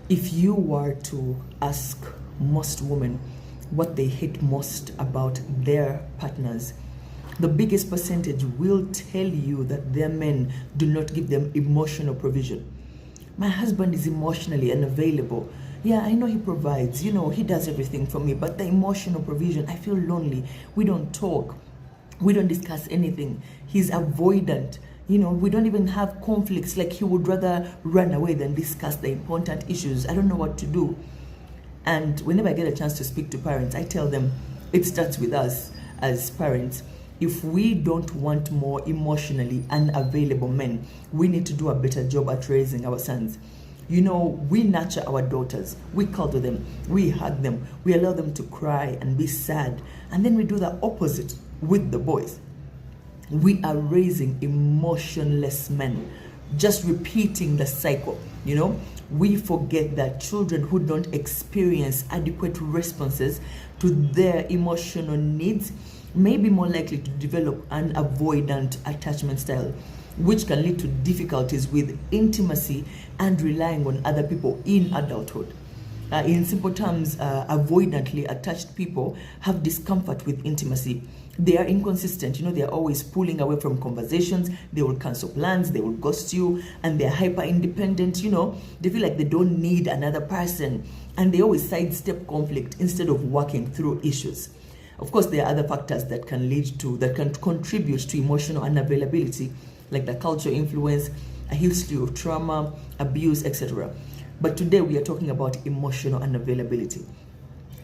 If you were to ask most women what they hate most about their partners, the biggest percentage will tell you that their men do not give them emotional provision. My husband is emotionally unavailable. Yeah, I know he provides, he does everything for me, but the emotional provision, I feel lonely. We don't talk. We don't discuss anything. He's avoidant. We don't even have conflicts. Like, he would rather run away than discuss the important issues. I don't know what to do. And whenever I get a chance to speak to parents, I tell them it starts with us as parents. If we don't want more emotionally unavailable men, we need to do a better job at raising our sons. We nurture our daughters, we cuddle them, we hug them, we allow them to cry and be sad, and then we do the opposite with the boys. We are raising emotionless men, just repeating the cycle. We forget that children who don't experience adequate responses to their emotional needs may be more likely to develop an avoidant attachment style, which can lead to difficulties with intimacy and relying on other people in adulthood. In simple terms, avoidantly attached people have discomfort with intimacy. They are inconsistent. They are always pulling away from conversations. They will cancel plans. They will ghost you. And they're hyper independent. They feel like they don't need another person. And they always sidestep conflict instead of working through issues. Of course, there are other factors that can contribute to emotional unavailability, like the cultural influence, a history of trauma, abuse, etc. But today we are talking about emotional unavailability.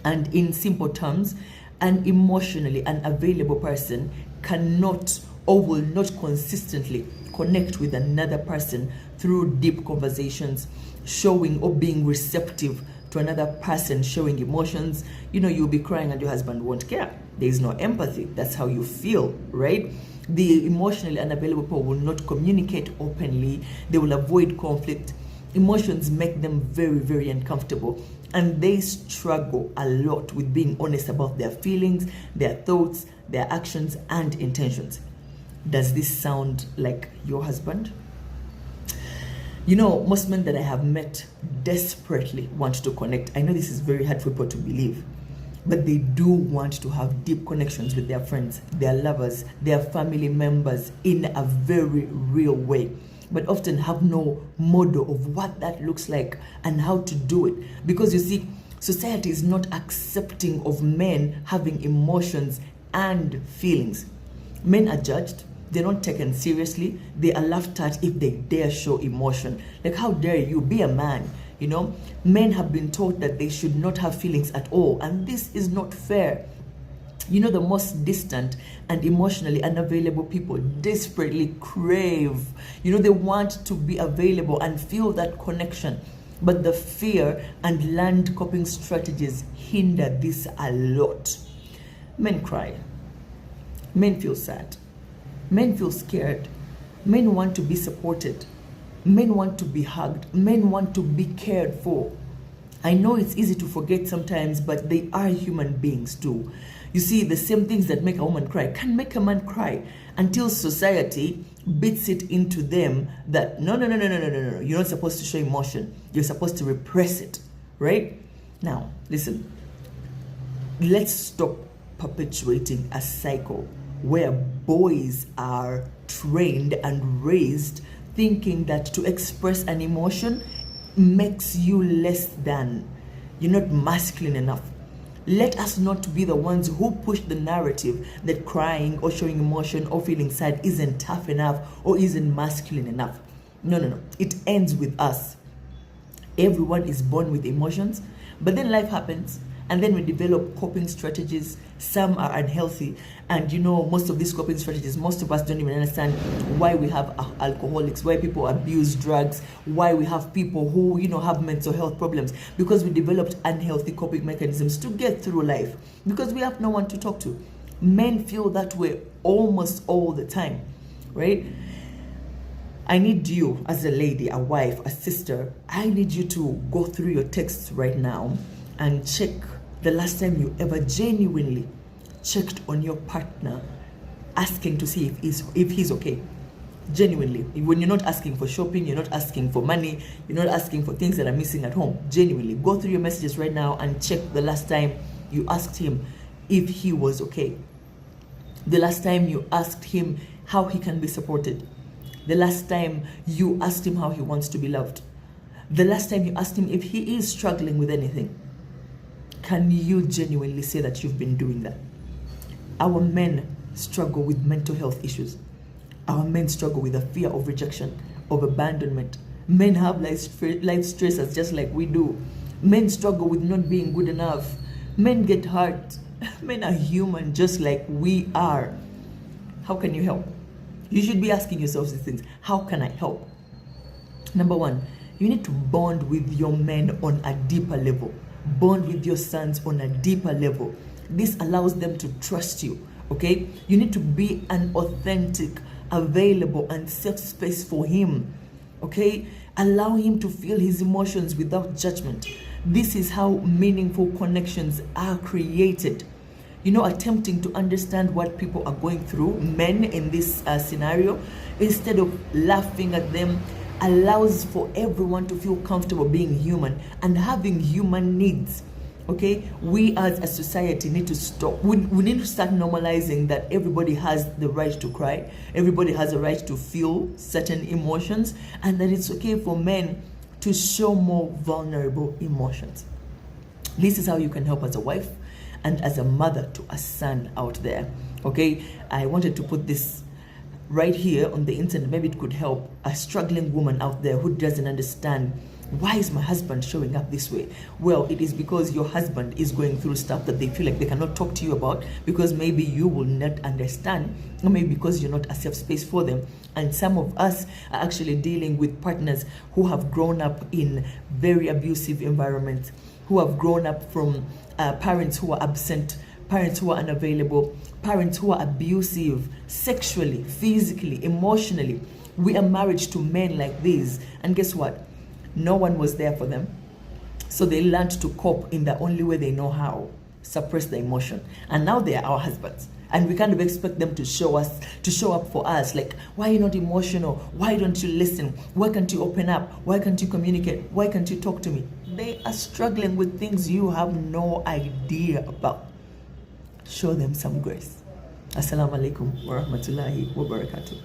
And in simple terms, an emotionally unavailable person cannot or will not consistently connect with another person through deep conversations, showing or being receptive to another person showing emotions. You'll be crying and your husband won't care. There is no empathy. That's how you feel, right? The emotionally unavailable people will not communicate openly. They will avoid conflict. Emotions make them very, very uncomfortable, and they struggle a lot with being honest about their feelings, their thoughts, their actions, and intentions. Does this sound like your husband? Most men that I have met desperately want to connect. I know this is very hard for people to believe, but they do want to have deep connections with their friends, their lovers, their family members in a very real way, but often have no model of what that looks like and how to do it. Because you see, society is not accepting of men having emotions and feelings. Men are judged. They're not taken seriously. They are laughed at if they dare show emotion. Like, how dare you be a man? Men have been taught that they should not have feelings at all. And this is not fair. The most distant and emotionally unavailable people desperately crave, they want to be available and feel that connection. But the fear and learned coping strategies hinder this a lot. Men cry. Men feel sad. Men feel scared. Men want to be supported. Men want to be hugged. Men want to be cared for. I know it's easy to forget sometimes, but they are human beings too. You see, the same things that make a woman cry can make a man cry, until society beats it into them that no, you're not supposed to show emotion. You're supposed to repress it, right? Now, listen, let's stop perpetuating a cycle where boys are trained and raised thinking that to express an emotion makes you less than. You're not masculine enough. Let us not be the ones who push the narrative that crying or showing emotion or feeling sad isn't tough enough or isn't masculine enough. No. It ends with us. Everyone is born with emotions, but then life happens. And then we develop coping strategies. Some are unhealthy. And most of these coping strategies, most of us don't even understand why we have alcoholics, why people abuse drugs, why we have people who, have mental health problems. Because we developed unhealthy coping mechanisms to get through life. Because we have no one to talk to. Men feel that way almost all the time, right? I need you as a lady, a wife, a sister, I need you to go through your texts right now and check the last time you ever genuinely checked on your partner, asking to see if he's okay. Genuinely. When you're not asking for shopping, you're not asking for money, you're not asking for things that are missing at home. Genuinely. Go through your messages right now and check the last time you asked him if he was okay. The last time you asked him how he can be supported. The last time you asked him how he wants to be loved. The last time you asked him if he is struggling with anything. Can you genuinely say that you've been doing that? Our men struggle with mental health issues. Our men struggle with the fear of rejection, of abandonment. Men have life stressors just like we do. Men struggle with not being good enough. Men get hurt. Men are human just like we are. How can you help? You should be asking yourselves these things. How can I help? Number one, you need to bond with your men on a deeper level. Bond with your sons on a deeper level. This allows them to trust you, okay? You need to be an authentic, available, and safe space for him, okay? Allow him to feel his emotions without judgment. This is how meaningful connections are created. You know, attempting to understand what people are going through, men in this scenario, instead of laughing at them, allows for everyone to feel comfortable being human and having human needs. Okay, we as a society need to stop. We need to start normalizing that everybody has the right to cry, everybody has a right to feel certain emotions, and that it's okay for men to show more vulnerable emotions. This is how you can help as a wife and as a mother to a son out there. Okay, I wanted to put this right here on the internet. Maybe it could help a struggling woman out there who doesn't understand, why is my husband showing up this way? Well, it is because your husband is going through stuff that they feel like they cannot talk to you about, because maybe you will not understand, or maybe because you're not a safe space for them. And some of us are actually dealing with partners who have grown up in very abusive environments, who have grown up from parents who are absent, parents who are unavailable, parents who are abusive sexually, physically, emotionally. We are married to men like these, and guess what? No one was there for them. So they learned to cope in the only way they know how, suppress the emotion. And now they are our husbands. And we kind of expect them to show up for us. Like, why are you not emotional? Why don't you listen? Why can't you open up? Why can't you communicate? Why can't you talk to me? They are struggling with things you have no idea about. Show them some grace. Assalamu alaikum wa rahmatullahi wa barakatuh.